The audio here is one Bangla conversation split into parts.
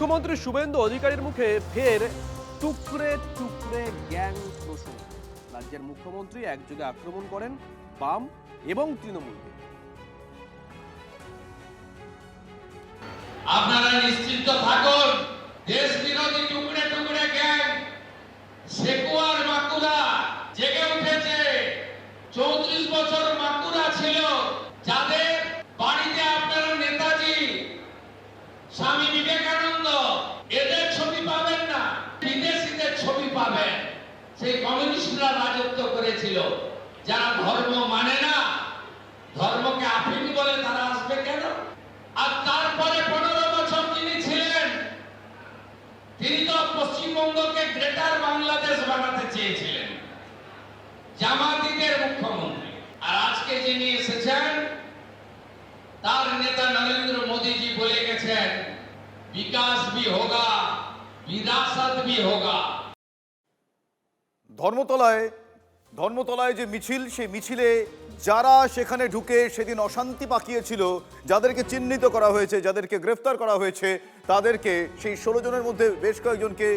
মুখ্যমন্ত্রী শুভেন্দু অধিকারীর মুখে ফের টুকরে টুকরে গ্যাং প্রসঙ্গ। রাজ্যের মুখ্যমন্ত্রী একযোগে আক্রমণ করেন বাম এবং তৃণমূলকে। আপনারা নিশ্চিন্ত থাকুন, দেশ বিরোধী টুকরে টুকরে গ্যাং সেকুয়ার মাকুরা জেগে উঠেছে। 34 বছর মাকুরা ছিল, যাদের বাড়িতে আপনারা নেতাজি, স্বামী বিবেকানন্দ এদের ছবি পাবেন না, বিদেশিদের ছবি পাবেন। সেই কমিউনিস্টরা রাজত্ব করেছিল। যারা ধর্ম মানে না, ধর্মকে আফিম বলে, তারা আসবে কেন? আর তারপরে 15 বছর তিনি ছিলেন, তিনি তো পশ্চিমবঙ্গকে গ্রেটার বাংলাদেশ বানাতে চেয়েছিলেন, জামাতিদের মুখ্যমন্ত্রী। আর আজকে যিনি এসেছেন, তার নেতা নরেন্দ্র মোদীজি বলে গেছেন, বিকাশ ভি হোগা, বিরাসত ভি হোগা। ধর্মতলায় যে মিছিল, সেই মিছিলে যারা সেখানে ঢুকে সেদিন অশান্তি পাকিয়েছিল, যাদেরকে চিহ্নিত করা হয়েছে, যাদেরকে গ্রেফতার করা হয়েছে, তাদেরকে সেই 16 জনের মধ্যে বেশ কয়েকজনকে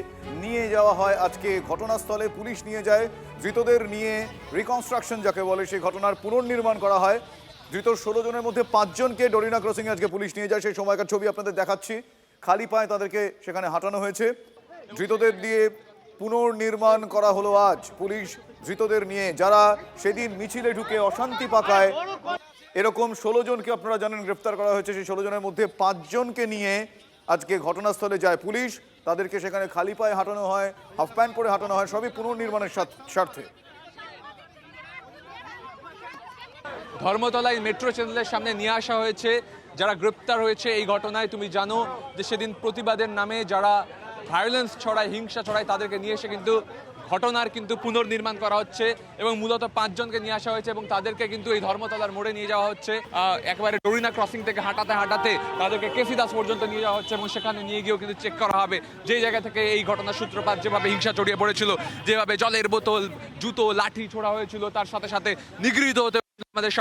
নিয়ে যাওয়া হয়। আজকে ঘটনাস্থলে পুলিশ নিয়ে যায়, ধৃতদের নিয়ে রিকনস্ট্রাকশন যাকে বলে, সেই ঘটনার পুনর্নির্মাণ করা হয়। ধৃত 16 জনের মধ্যে 5 জনকে ডরিনা ক্রসিংয়ে আজকে পুলিশ নিয়ে যায়। সেই সময়কার ছবি আপনাদের দেখাচ্ছি। খালি পায়ে তাদেরকে সেখানে হাঁটানো হয়েছে। ধৃতদের দিয়ে পুনর্নির্মাণ করা হলো আজ। পুলিশ ধৃতদের নিয়ে, যারা সেদিন মিছিলে ঢুকে অশান্তি পাকায়, এরকম 16 জনকে আপনারা জানেন গ্রেফতার করা হয়েছে। সেই 16 জনের মধ্যে 5 জনকে নিয়ে আজকে ঘটনাস্থলে যায় পুলিশ। তাদেরকে সেখানে খালি পায়ে হাঁটানো হয়, হাফ প্যান্ট পরে হাঁটানো হয়, সবই পুনর্নির্মাণের স্বার্থে। ধর্মতলায় মেট্রো চ্যানেলের সামনে নিয়ে আসা হয়েছে যারা গ্রেপ্তার হয়েছে এই ঘটনায়। তুমি জানো যে সেদিন প্রতিবাদের নামে যারা ভায়োলেন্স ছড়ায়, হিংসা ছড়ায়, তাদেরকে নিয়ে এসে কিন্তু ঘটনার কিন্তু পুনর্নির্মাণ করা হচ্ছে এবং মূলত 5 জনকে নিয়ে আসা হয়েছে এবং তাদেরকে কিন্তু এই ধর্মতলার মোড়ে নিয়ে যাওয়া হচ্ছে। একেবারে ডরিনা ক্রসিং থেকে হাঁটাতে হাঁটাতে তাদেরকে কেসি দাস পর্যন্ত নিয়ে যাওয়া হচ্ছে এবং সেখানে নিয়ে গিয়েও কিন্তু চেক করা হবে যেই জায়গা থেকে এই ঘটনার সূত্রপাত, যেভাবে হিংসা ছড়িয়ে পড়েছিল, যেভাবে জলের বোতল, জুতো, লাঠি ছোড়া হয়েছিল, তার সাথে সাথে নিগৃহীত হতে আমাদের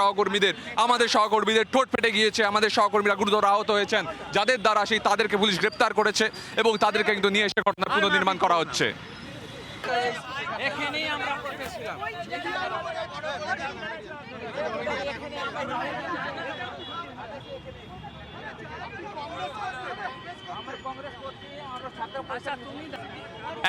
সহকর্মীদের ঠোঁট ফেটে গিয়েছে, আমাদের সহকর্মীরা গুরুতর আহত হয়েছেন, যাদের দ্বারা সেই তাদেরকে পুলিশ গ্রেপ্তার করেছে এবং তাদেরকে কিন্তু নিয়ে এসে ঘটনার পুনর্নির্মাণ করা হচ্ছে। এখানেই আমরা করতেছিলাম।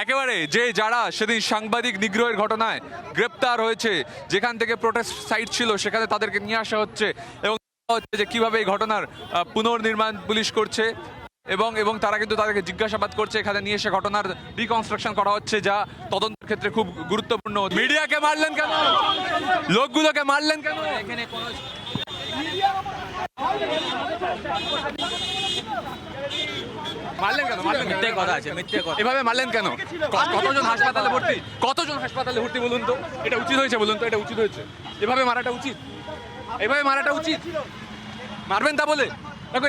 একেবারে যে যারা সেদিন সাংবাদিক নিগ্রহের ঘটনায় গ্রেপ্তার হয়েছে, যেখান থেকে প্রোটেস্ট সাইট ছিল সেখানে তাদেরকে নিয়ে আসা হচ্ছে এবং হচ্ছে যে কিভাবে এই ঘটনার পুনর্নির্মাণ পুলিশ করছে এবং এবং তারা কিন্তু তাদেরকে জিজ্ঞাসাবাদ করছে। এখানে নিয়ে এসে ঘটনার রিকনস্ট্রাকশন করা হচ্ছে, যা তদন্তের ক্ষেত্রে খুব গুরুত্বপূর্ণ। মিডিয়াকে মারলেন কেন? লোকগুলোকে মারলেন কেন? এখানে কোনো মারলেন কেন? মিথ্যে কথা আছে, মিথ্যে কথা। এভাবে মারলেন কেন? কতজন হাসপাতালে ভর্তি বলুন তো? এটা উচিত হয়েছে বলুন তো? এটা উচিত হয়েছে? এভাবে মারাটা উচিত? এভাবে মারাটা উচিত? মারবেন তা বলে? দেখো,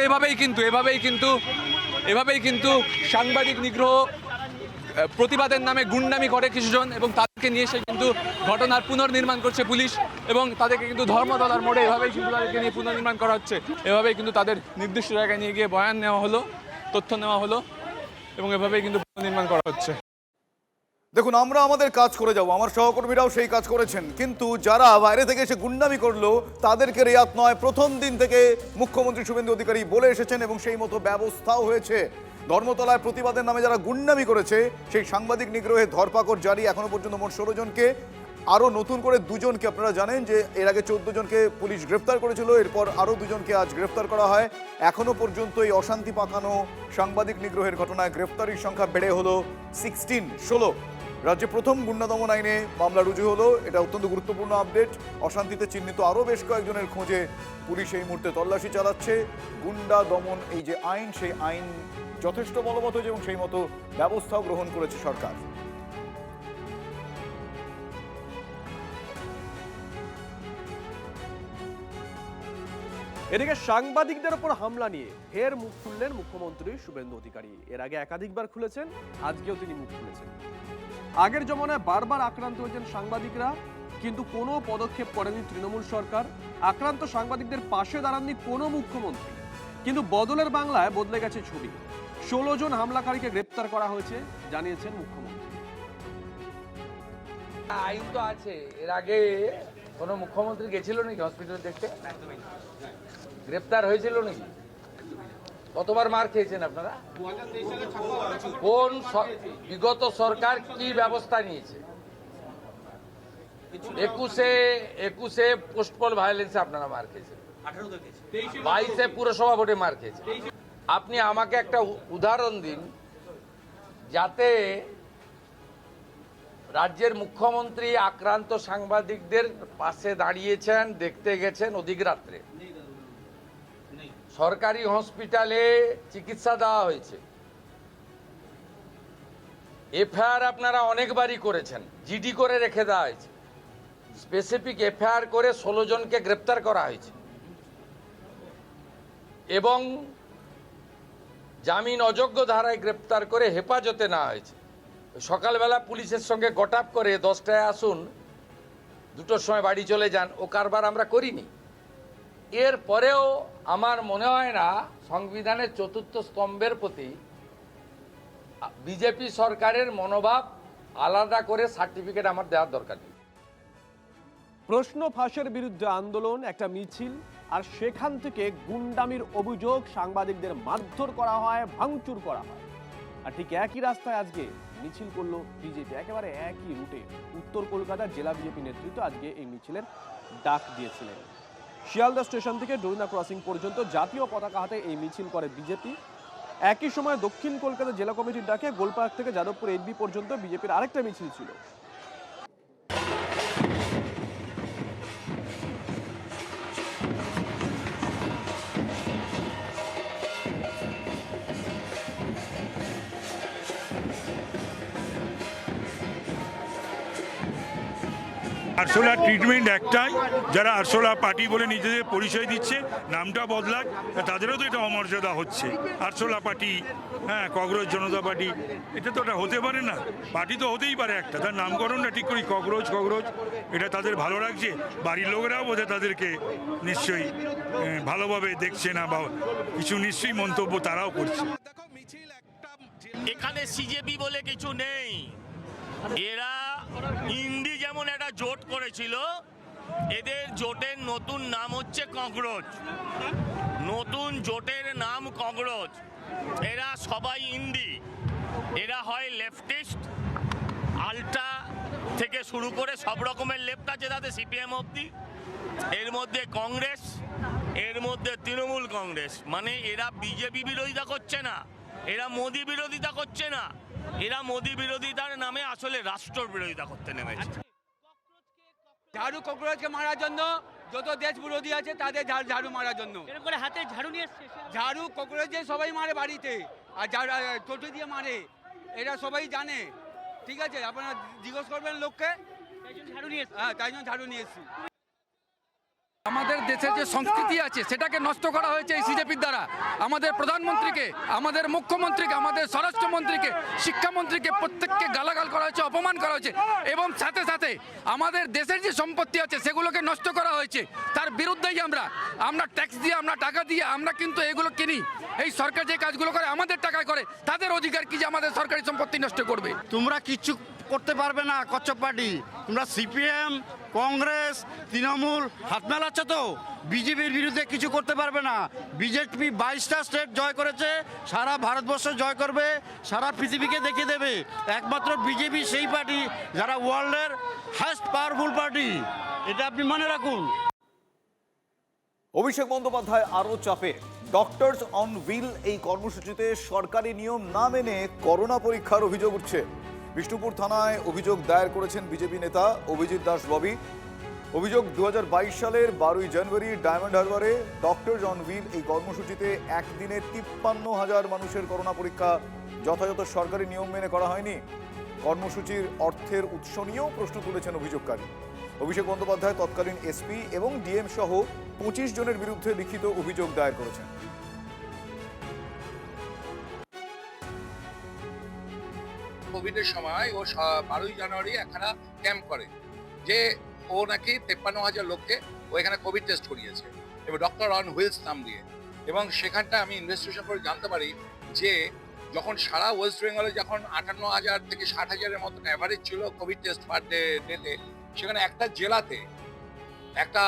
এভাবেই কিন্তু সাংবাদিক নিগ্রহ, প্রতিবাদের নামে গুন্ডামি করে কিছুজন এবং তাদেরকে নিয়ে এসে কিন্তু ঘটনার পুনর্নির্মাণ করছে পুলিশ এবং তাদেরকে কিন্তু ধর্মতলার মোড়ে এভাবেই কিন্তু তাদেরকে নিয়ে পুনর্নির্মাণ করা হচ্ছে। এভাবেই কিন্তু তাদের নির্দিষ্ট জায়গায় নিয়ে গিয়ে বয়ান নেওয়া হলো, তথ্য নেওয়া হলো এবং এভাবেই কিন্তু পুনর্নির্মাণ করা হচ্ছে। দেখুন, আমরা আমাদের কাজ করে যাব, আমার সহকর্মীরাও সেই কাজ করেছেন, কিন্তু যারা বাইরে থেকে এসে গুন্ডামি করলো তাদেরকে রেয়াত নয়। প্রথম দিন থেকে মুখ্যমন্ত্রী শুভেন্দু অধিকারী বলে এসেছেন এবং সেই মতো ব্যবস্থাও হয়েছে। ধর্মতলায় প্রতিবাদের নামে যারা গুন্ডামি করেছে সেই সাংবাদিক নিগ্রহে ধরপাকড় জারি। এখনো পর্যন্ত মোট 16 জনকে, আরও নতুন করে 2 জনকে, আপনারা জানেন যে এর আগে 14 জনকে পুলিশ গ্রেফতার করেছিল, এরপর আরও 2 জনকে আজ গ্রেফতার করা হয়। এখনো পর্যন্ত এই অশান্তি পাকানো সাংবাদিক নিগ্রহের ঘটনায় গ্রেফতারির সংখ্যা বেড়ে হলো 16। রাজ্যে প্রথম গুন্ডা দমন আইনে মামলা রুজু হলো, এটা অত্যন্ত গুরুত্বপূর্ণ আপডেট। অশান্তিতে চিহ্নিত আরও বেশ কয়েকজনের খোঁজে পুলিশ এই মুহূর্তে তল্লাশি চালাচ্ছে। গুন্ডা দমন এই যে আইন, সেই আইন যথেষ্ট বলবৎ হয়েছে এবং সেই মতো ব্যবস্থাও গ্রহণ করেছে সরকার। এদিকে সাংবাদিকদের উপর হামলা নিয়ে ফের মুখ খুললেন মুখ্যমন্ত্রী শুভেন্দু অধিকারী। এর আগে একাধিকবার খুলেছেন, আজকেও তিনি মুখ খুলেছেন। আগের জমানায় বারবার আক্রান্ত হয়েছেন সাংবাদিকরা, কিন্তু কোনো পদক্ষেপ করেনি তৃণমূল সরকার। আক্রান্ত সাংবাদিকদের পাশে দাঁড়াননি কোনো মুখ্যমন্ত্রী। কিন্তু বদলের বাংলায় বদলে গেছে ছবি। 16 জন হামলাকারীকে গ্রেপ্তার করা হয়েছে জানিয়েছেন মুখ্যমন্ত্রী। আইন তো আছে। এর আগে কোন মুখ্যমন্ত্রী গেছিল নাকি হসপিটাল দেখতে? গ্রেপ্তার হয়েছিল নাকি? কতবার মার খেয়েছেন আপনারা? কোন বিগত সরকার কি ব্যবস্থা নিয়েছে? 21-এ পোস্টপল ভায়োলেন্সে আপনারা মার খেয়েছেন, 22-এ পুরসভা ভোটে মার খেয়েছেন। আপনি আমাকে একটা উদাহরণ দিন যাতে রাজ্যের মুখ্যমন্ত্রী আক্রান্ত সাংবাদিকদের পাশে দাঁড়িয়েছেন, দেখতে গেছেন অধিক রাত্রে, সরকারি হসপিটালে চিকিৎসা দেওয়া হয়েছে, এফআইআর আপনারা অনেকবারই করেছেন, জিডি করে রেখে দেওয়া হয়েছে, স্পেসিফিক এফআইআর করে 16 জনকে গ্রেপ্তার করা হয়েছে এবং জামিন অযোগ্য ধারায় গ্রেপ্তার করে হেফাজতে নেওয়া হয়েছে। সকালবেলা পুলিশের সঙ্গে গটাপ করে 10টায় আসুন, 2টোর সময় বাড়ি চলে যান, ও কারবার আমরা করিনি। এর পরেও আমার মনে হয় না সংবিধানের 4র্থ স্তম্ভের প্রতি বিজেপি সরকারের মনোভাব আলাদা করে সার্টিফিকেট আমার দেওয়ার দরকার নেই। প্রশ্ন ফাঁসের বিরুদ্ধে আন্দোলন, একটা মিছিল, আর সেখান থেকে গুন্ডামির অভিযোগ, সাংবাদিকদের মারধর করা হয়, ভাঙচুর করা হয়। আর ঠিক একই রাস্তায় আজকে মিছিল করলো বিজেপি, একেবারে একই রুটে। উত্তর কলকাতার জেলা বিজেপি নেতৃত্ব আজকে এই মিছিলের ডাক দিয়েছিলেন। শিয়ালদা স্টেশন থেকে ডোরিনা ক্রসিং পর্যন্ত জাতীয় পতাকা হাতে এই মিছিল করে বিজেপি। একই সময় দক্ষিণ কলকাতা জেলা কমিটির ডাকে গোলপার্ক থেকে যাদবপুর এলবি পর্যন্ত বিজেপির আরেকটা মিছিল ছিল। আরশোলা ট্রিটমেন্ট একটাই, যারা আরশোলা পার্টি বলে নিজেদের পরিচয় দিচ্ছে, নামটা বদলাক, তাদেরও তো এটা অমর্যাদা হচ্ছে। আরশোলা পার্টি, হ্যাঁ, ককরোচ জনতা পার্টি, এটা তো ওটা হতে পারে না। পার্টি তো হতেই পারে একটা, তার নামকরণটা ঠিক করি ককরোচ। এটা তাদের ভালো লাগছে, বাড়ির লোকেরাও বোধহয় তাদেরকে নিশ্চয়ই ভালোভাবে দেখছে না, বা কিছু নিশ্চয়ই মন্তব্য তারাও করছে। এখানে সিজেপি বলে কিছু নেই। এরা ইন্ডি যেমন একটা জোট করেছিল, এদের জোটের নতুন নাম হচ্ছে ককরোচ। নতুন জোটের নাম ককরোচ। এরা সবাই ইন্ডি, এরা হয় লেফটিস্ট, আলটা থেকে শুরু করে সব রকমের লেফট আছে তাদের, সিপিএম অবধি। এর মধ্যে কংগ্রেস, এর মধ্যে তৃণমূল কংগ্রেস। মানে এরা বিজেপি বিরোধিতা করছে না, এরা মোদি বিরোধিতা করছে না, এরা মোদি বিরোধিতার নামে আসলে রাষ্ট্র বিরোধিতা করতে নেমেছে। ঝাড়ু ককরোচকে মারার জন্য যত দেশ বিরোধী আছে তাদের ঝাড়ু মারার জন্য হাতে ঝাড়ু নিয়ে ঝাড়ু ককরোচে সবাই মারে বাড়িতে, আর টোটো দিয়ে মারে, এরা সবাই জানে। ঠিক আছে, আপনারা জিজ্ঞেস করবেন লোককে, তাই জন্য ঝাড়ু নিয়ে এসেছি। আমাদের দেশের যে সংস্কৃতি আছে সেটাকে নষ্ট করা হয়েছে এই সিজেপির দ্বারা। আমাদের প্রধানমন্ত্রীকে, আমাদের মুখ্যমন্ত্রীকে, আমাদের স্বরাষ্ট্রমন্ত্রীকে, শিক্ষামন্ত্রীকে প্রত্যেককে গালাগাল করা হয়েছে, অপমান করা হয়েছে, এবং সাথে সাথে আমাদের দেশের যে সম্পত্তি আছে সেগুলোকে নষ্ট করা হয়েছে। তার বিরুদ্ধেই আমরা ট্যাক্স দিয়ে, আমরা টাকা দিয়ে আমরা কিন্তু এগুলো কিনি। এই সরকার যে কাজগুলো করে আমাদের টাকায় করে, তাদের অধিকার কি যে আমাদের সরকারি সম্পত্তি নষ্ট করবে? তোমরা কিচ্ছু করতে পারবে না কচ্ছপ পার্টি। তোমরা সিপিএম, কংগ্রেস, তৃণমূল হাত মেলাচ্ছ তো, বিজেপির বিরুদ্ধে কিছু করতে পারবে না। বিজেপি 22টা স্টেট জয় করেছে, সারা ভারতবর্ষ জয় করবে, সারা পৃথিবীকে দেখিয়ে দেবে। একমাত্র বিজেপি সেই পার্টি যারা ওয়ার্ল্ডের হাইস্ট পাওয়ারফুল পার্টি, এটা আপনি মনে রাখুন। অভিষেক বন্দ্যোপাধ্যায় আরও চাপে। ডক্টরস অন হুইল এই কর্মসূচিতে সরকারি নিয়ম না মেনে করোনা পরীক্ষার অভিযোগ উঠছে। বিষ্ণুপুর থানায় অভিযোগ দায়ের করেছেন বিজেপি নেতা অভিজিৎ দাস ববি। অভিযোগ 2022 সালের 12ই জানুয়ারি ডায়মন্ড হারবারে ডক্টরস অন হুইল এই কর্মসূচিতে একদিনে 53,000 মানুষের করোনা পরীক্ষা যথাযথ সরকারি নিয়ম মেনে করা হয়নি। কর্মসূচির অর্থের উৎস নিয়েও প্রশ্ন তুলেছেন অভিযোগকারী। অভিষেক বন্দ্যোপাধ্যায় তৎকালীন এসপি এবং ডিএম সহ 25 জনের বিরুদ্ধে লিখিত অভিযোগ দায়ের করেছেন। কোভিডের সময় ও 12ই জানুয়ারি একখানা ক্যাম্প করে, যে ও নাকি 53,000 লোককে ও এখানে কোভিড টেস্ট করিয়েছে, এবং ডক্টর অন হুইলস নাম দিয়ে। এবং সেখানটা আমি ইনভেস্টিগেশন করে জানতে পারি যে যখন সারা ওয়েস্ট বেঙ্গলে যখন 58,000 থেকে 60,000-এর মতন অ্যাভারেজ ছিল কোভিড টেস্ট পার ডেতে, সেখানে একটা জেলাতে একটা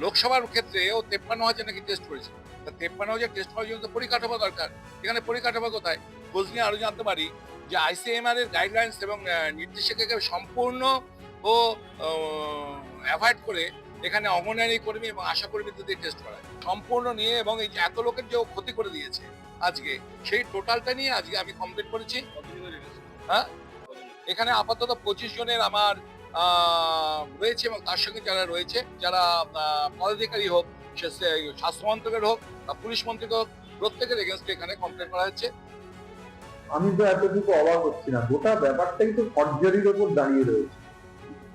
লোকসভার ক্ষেত্রে ও 53,000 নাকি টেস্ট করেছে। তা 53,000 টেস্ট করার জন্য তো পরিকাঠামো দরকার। এখানে পরিকাঠামো কোথায়? খোঁজ নিয়ে আরো জানতে পারি যে ICMR এর গাইডলাইন্স এবং নির্দেশিকাকে সম্পূর্ণ ও অ্যাভয়েড করে এখানে অঙ্গনওয়াড়ি কর্মী এবং আশা কর্মীদের দিয়ে টেস্ট করায় সম্পূর্ণ নিয়ে, এবং এই যে এত লোকের যে ক্ষতি করে দিয়েছে আজকে, সেই টোটালটা নিয়ে আজকে আমি কমপ্লিট করেছি। হ্যাঁ, এখানে আপাতত 25 জনের আমার রয়েছে, এবং তার সঙ্গে যারা রয়েছে, যারা পদাধিকারী হোক, সে স্বাস্থ্য মন্ত্রকের হোক বা পুলিশ মন্ত্রকের হোক, প্রত্যেকের এগেনস্টে এখানে কমপ্লেন করা হচ্ছে। আমি তো এতটুকু অবাক হচ্ছি না, গোটা ব্যাপারটাই তো ফর্জারির ওপর দাঁড়িয়ে রয়েছে।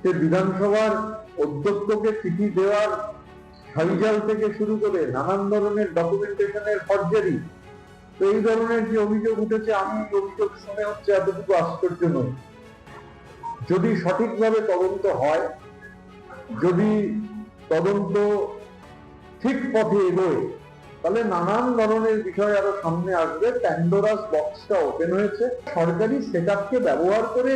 সে বিধানসভার অধ্যক্ষকে চিঠি দেওয়ার হাইজাল থেকে শুরু করে নানান ধরনের ডকুমেন্টেশনের ফর্জারি। তো এই ধরনের যে অভিযোগ উঠেছে, আমি অভিযোগ শুনে হচ্ছে এতটুকু আশ্চর্য নয়। যদি সঠিকভাবে তদন্ত হয়, যদি তদন্ত ঠিক পথে এগোয়, তাহলে নানান ধরনের বিষয় আরো সামনে আসবে। প্যান্ডোরাস বক্সটা ওপেন হয়েছে। সরকারি সেটআপকে ব্যবহার করে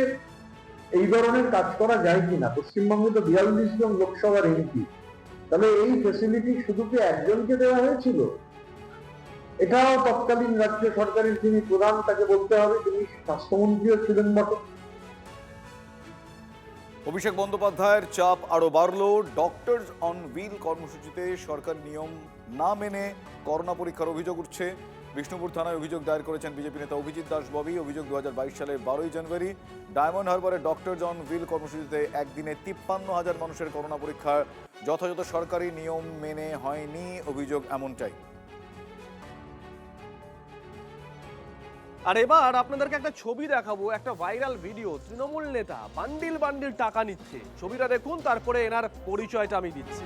এই ধরনের কাজ করা যায় কিনা? পশ্চিমবঙ্গে তো 42 জন লোকসভার এমপি, তাহলে এই ফেসিলিটি শুধু কি একজনকে দেওয়া হয়েছিল? এটাও তৎকালীন রাজ্য সরকারের যিনি প্রধান, তাকে বলতে হবে, তিনি স্বাস্থ্যমন্ত্রীও ছিলেন বটে। অভিষেক বন্দ্যোপাধ্যায়ের চাপ আরও বাড়ল। ডক্টরস অন হুইল কর্মসূচিতে সরকার নিয়ম না মেনে করোনা পরীক্ষার অভিযোগ উঠছে। বিষ্ণুপুর থানায় অভিযোগ দায়ের করেছেন বিজেপি নেতা অভিজিৎ দাস ববি। অভিযোগ 2022 সালের 12ই জানুয়ারি ডায়মন্ড হারবারে ডক্টরস অন হুইল কর্মসূচিতে একদিনে 53,000 মানুষের করোনা পরীক্ষা যথাযথ সরকারি নিয়ম মেনে হয়নি। অভিযোগ এমনটাই। আর এবার আপনাদেরকে একটা ছবি দেখাবো, একটা ভাইরাল ভিডিও। তৃণমূল নেতা বান্ডিল বান্ডিল টাকা নিচ্ছে, ছবিটা দেখুন, তারপরে এনার পরিচয়টা আমি দিচ্ছি।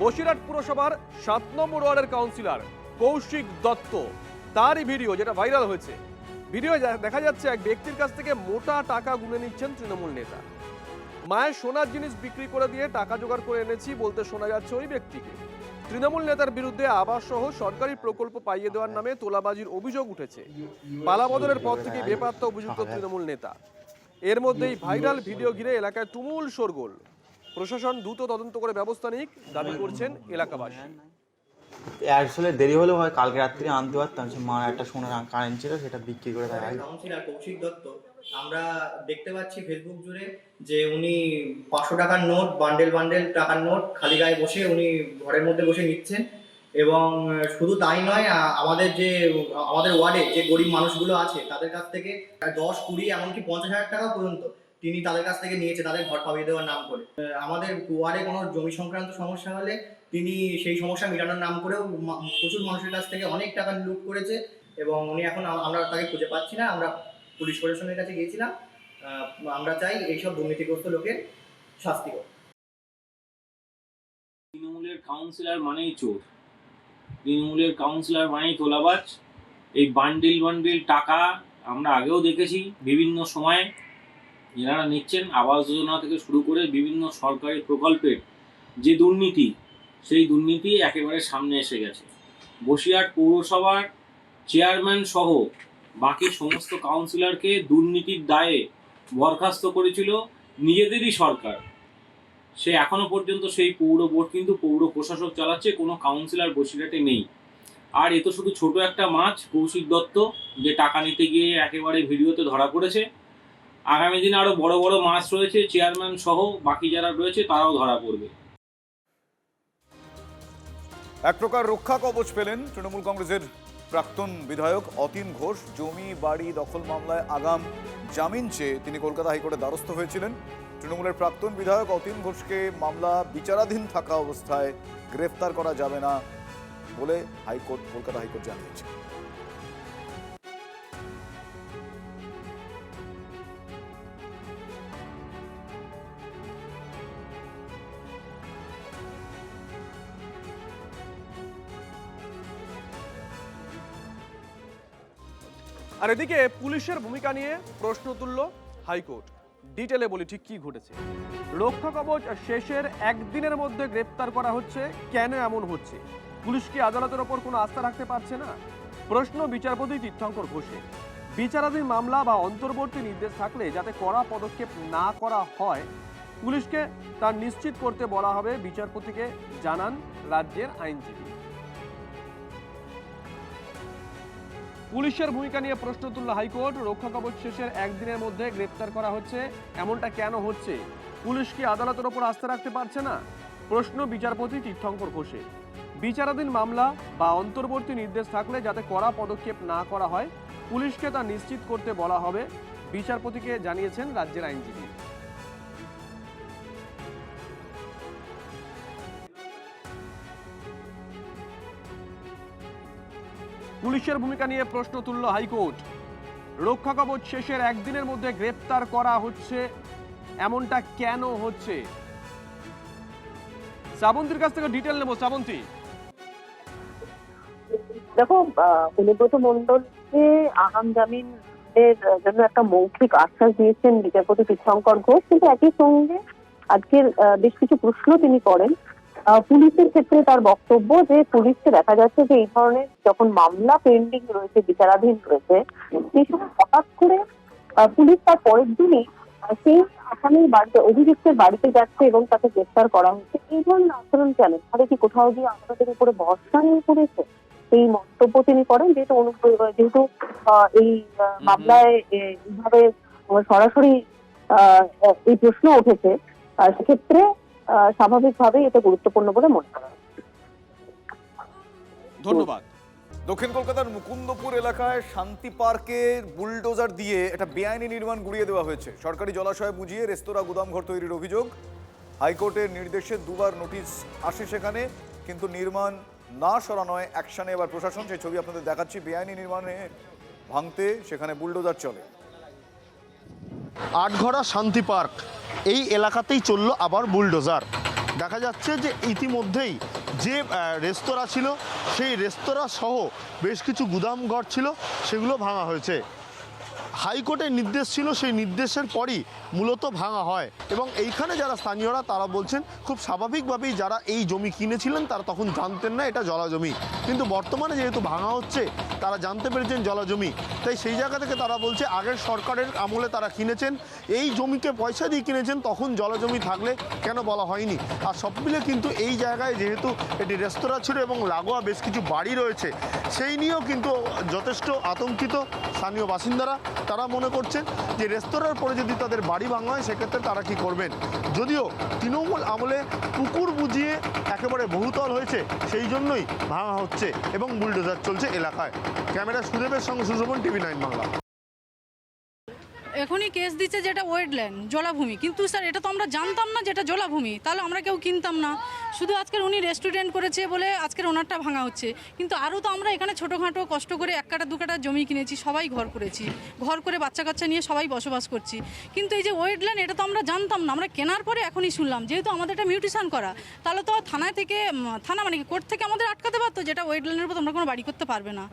বসিরহাট পুরসভার 7 নম্বর ওয়ার্ডের কাউন্সিলর কৌশিক দত্ত, তারই ভিডিও যেটা ভাইরাল হয়েছে। ভিডিও দেখা যাচ্ছে এক ব্যক্তির কাছ থেকে মোটা টাকা গুনে নিচ্ছেন তৃণমূল নেতা। মায়ের সোনার জিনিস বিক্রি করে দিয়ে টাকা জোগাড় করে এনেছি বলতে শোনা যাচ্ছে ওই ব্যক্তিকে। তৃণমূল নেতার বিরুদ্ধে আবাস সহ সরকারি প্রকল্প পাইয়ে দেওয়ার নামে তোলাবাজির অভিযোগ উঠেছে। পালাবদলের পর থেকে বেপাত্তা অভিযুক্ত তৃণমূল নেতা। এর মধ্যেই ভাইরাল ভিডিও ঘিরে এলাকায় তুমুল শোরগোল। প্রশাসন দ্রুত তদন্ত করে ব্যবস্থা নিক দাবি করছেন এলাকাবাসী। আসলে দেরি হলেও হয়, কালকে রাত্রে আনতে পারতাম। মা একটা সোনার কারেন্ট ছিল, সেটা বিক্রি করে দেয়। কাউন্সিলর কৌশিক দত্ত, আমরা দেখতে পাচ্ছি ফেসবুক জুড়ে যে উনি 500 টাকার নোট, বান্ডেল বান্ডেল টাকার নোট খালি গায়ে বসে উনি ঘরের মধ্যে বসে নিচ্ছেন। এবং শুধু তাই নয়, আমাদের ওয়ার্ডে যে গরিব মানুষগুলো আছে তাদের কাছ থেকে 10, 20 এমনকি 50,000 টাকা পর্যন্ত তিনি তাদের কাছ থেকে নিয়েছে, তাদের ঘর পাইয়ে দেওয়ার নাম করে। আমাদের ওয়ার্ডে কোনো জমি সংক্রান্ত সমস্যা হলে তিনি সেই সমস্যা মেটানোর নাম করেও প্রচুর মানুষের কাছ থেকে অনেক টাকা লুট করেছে। এবং উনি এখন, আমরা তাকে খুঁজে পাচ্ছি না। আমরা পুলিশ প্রশাসনের কাছে গিয়েছিলাম। আমরা চাই এইসব দুর্নীতিগ্রস্ত লোকের শাস্তি হোক। তৃণমূলের কাউন্সিলর মানেই চোর, তৃণমূলের কাউন্সিলর মানেই তোলাবাজ। এই বান্ডিল বান্ডিল টাকা আমরা আগেও দেখেছি বিভিন্ন সময়ে এনারা নিচ্ছেন। আবাস যোজনা থেকে শুরু করে বিভিন্ন সরকারি প্রকল্পের যে দুর্নীতি, সেই দুর্নীতি একেবারে সামনে এসে গেছে। বসিরহাট পৌরসভার চেয়ারম্যান সহ বাকি সমস্ত কাউন্সিলরকে দুর্নীতির দায়ে বরখাস্ত করেছিল নিজেদেরই সরকার। সে এখনো পর্যন্ত সেই পৌর বোর্ড কিন্তু পৌর প্রশাসক চালাচ্ছে, কোনো কাউন্সিলর বসিরহাটে নেই। আর এ তো শুধু ছোট একটা মাছ, কৌশিক দত্ত, যে টাকা নিতে গিয়ে একেবারে ভিডিওতে ধরা পড়েছে। আগামী দিনে আরো বড় বড় মাছ রয়েছে, চেয়ারম্যান সহ বাকি যারা রয়েছে তারাও ধরা পড়বে। এক প্রকার রক্ষা কবচ পেলেন তৃণমূল কংগ্রেসের প্রাক্তন বিধায়ক অতীন ঘোষ। জমি বাড়ি দখল মামলায় আগাম জামিন চেয়ে তিনি কলকাতা হাইকোর্টে দ্বারস্থ হয়েছিলেন। তৃণমূলের প্রাক্তন বিধায়ক অতীন ঘোষকে মামলা বিচারাধীন থাকা অবস্থায় গ্রেফতার করা যাবে না বলে কলকাতা হাইকোর্ট জানিয়েছে। আর এদিকে পুলিশের ভূমিকা নিয়ে প্রশ্ন তুলল হাইকোর্ট। ডিটেলে বলি ঠিক কি ঘটেছে। রক্ষা কবচ শেষের একদিনের মধ্যে গ্রেপ্তার করা হচ্ছে, কেন এমন হচ্ছে? পুলিশ কি আদালতের ওপর কোনো আস্থা রাখতে পারছে না? প্রশ্ন বিচারপতি তীর্থঙ্কর ঘোষের। বিচারাধীন মামলা বা অন্তর্বর্তী নির্দেশ থাকলে যাতে কড়া পদক্ষেপ না করা হয় পুলিশকে তা নিশ্চিত করতে বলা হবে, বিচারপতিকে জানান রাজ্যের আইনজীবী। পুলিশের ভূমিকা নিয়ে প্রশ্ন তুলল হাইকোর্ট। রক্ষা কবচ শেষের একদিনের মধ্যে গ্রেপ্তার করা হচ্ছে, এমনটা কেন হচ্ছে? পুলিশ কি আদালতের ওপর আস্থা রাখতে পারছে না? প্রশ্ন বিচারপতি তীর্থঙ্কর ঘোষের। বিচারাধীন মামলা বা অন্তর্বর্তী নির্দেশ থাকলে যাতে কড়া পদক্ষেপ না করা হয় পুলিশকে তা নিশ্চিত করতে বলা হবে, বিচারপতিকে জানিয়েছেন রাজ্যের আইনজীবী। পুলিশের ভূমিকা নিয়ে প্রশ্ন তুলল হাইকোর্ট। রক্ষা কবচ শেষের একদিনের মধ্যে গ্রেপ্তার করা হচ্ছে, এমনটা কেন হচ্ছে? শ্রাবন্তীর কাছ থেকে ডিটেল নেব। শ্রাবন্তী, দেখো, অনুব্রত মণ্ডলকে আগাম জামিনের জন্য একটা মৌখিক আশ্বাস দিয়েছেন বিচারপতি তীর্থঙ্কর ঘোষ, কিন্তু একই সঙ্গে আজকের বেশ কিছু প্রশ্ন তিনি করেন। পুলিশের ক্ষেত্রে তার বক্তব্য যে পুলিশকে দেখা যাচ্ছে যে এই ধরনের যখন মামলা পেন্ডিং রয়েছে, বিচারাধীন রয়েছে, সেই সময় হঠাৎ করে পুলিশ তার পরের দিনই সেই আসামির বাড়িতে, অভিযুক্তের বাড়িতে যাচ্ছে এবং তাকে গ্রেফতার করা হচ্ছে। এই ধরনের আচরণ কেন? তাহলে কি কোথাও গিয়ে আদালতের উপরে ভরসা নিয়ে পড়েছে? এই মন্তব্য তিনি করেন। যেহেতু এই মামলায় এইভাবে সরাসরি এই প্রশ্ন উঠেছে, সেক্ষেত্রে স্বাভাবিকভাবেই এটা গুরুত্বপূর্ণ বলে মনে করা হচ্ছে। ধন্যবাদ। দক্ষিণ কলকাতার মুকুন্দপুর এলাকায় শান্তি পার্কে বুলডোজার দিয়ে একটা বেআইনি নির্মাণ গুড়িয়ে দেওয়া হয়েছে। সরকারি জলাশয় বুঝিয়ে রেস্তোরাঁ গুদামঘর তৈরির অভিযোগ। হাইকোর্টের নির্দেশে দুবার নোটিশ আসে সেখানে, কিন্তু নির্মাণ না সরানোয় অ্যাকশনে এবার প্রশাসন। সেই ছবি আপনাদের দেখাচ্ছি। বেআইনি নির্মাণে ভাঙতে সেখানে বুলডোজার চলে। আটঘরা শান্তি পার্ক, এই এলাকাতেই চললো আবার বুলডোজার। দেখা যাচ্ছে যে ইতিমধ্যেই যে রেস্তোরাঁ ছিল সেই রেস্তোরাঁ সহ বেশ কিছু গুদামঘর ছিল, সেগুলো ভাঙা হয়েছে। হাইকোর্টের নির্দেশ ছিল, সেই নির্দেশের পরই মূলত ভাঙা হয়। এবং এইখানে যারা স্থানীয়রা তারা বলছেন খুব স্বাভাবিকভাবেই যারা এই জমি কিনেছিলেন তারা তখন জানতেন না এটা জলা জমি, কিন্তু বর্তমানে যেহেতু ভাঙা হচ্ছে তারা জানতে পেরেছেন জলা জমি। তাই সেই জায়গা থেকে তারা বলছে আগের সরকারের আমলে তারা কিনেছেন, এই জমিকে পয়সা দিয়ে কিনেছেন, তখন জলা জমি থাকলে কেন বলা হয়নি। আর সব মিলে কিন্তু এই জায়গায় যেহেতু এটি রেস্তোরাঁ ছিল এবং লাগোয়া বেশ কিছু বাড়ি রয়েছে, সেই নিয়েও কিন্তু যথেষ্ট আতঙ্কিত স্থানীয় বাসিন্দারা। তারা মনে করছেন যে রেস্তোরাঁর পরে যদি তাদের বাড়ি ভাঙা হয় সেক্ষেত্রে তারা কি করবেন। যদিও তৃণমূল আমলে পুকুর বুঝিয়ে একেবারে বহুতল হয়েছে, সেই জন্যই ভাঙা হচ্ছে এবং বুলডোজার চলছে এলাকায়। ক্যামেরা সুদেবের সঙ্গে সুশোভন, TV9 বাংলা। এখনই কেস দিচ্ছে যেটা ওয়েটল্যান্ড, জলাভূমি, কিন্তু স্যার এটা তো আমরা জানতাম না যেটা জলাভূমি, তাহলে আমরা কেউ কিনতাম না। শুধু আজকের উনি রেস্টুরেন্ট করেছে বলে আজকের ওনারটা ভাঙা হচ্ছে, কিন্তু আরও তো আমরা এখানে ছোটোখাটো কষ্ট করে 1 কাঠা 2 কাঠা জমি কিনেছি, সবাই ঘর করেছি, ঘর করে বাচ্চা কাচ্চা নিয়ে সবাই বসবাস করছি। কিন্তু এই যে ওয়েটল্যান্ড এটা তো আমরা জানতাম না, আমরা কেনার পরে এখনই শুনলাম। যেহেতু আমাদের এটা মিউটেশন করা, তাহলে তো থানা মানে কোর্ট থেকে আমাদের আটকাতে পারতো যেটা ওয়েটল্যান্ডের উপর তোমরা কোনো বাড়ি করতে পারবে না।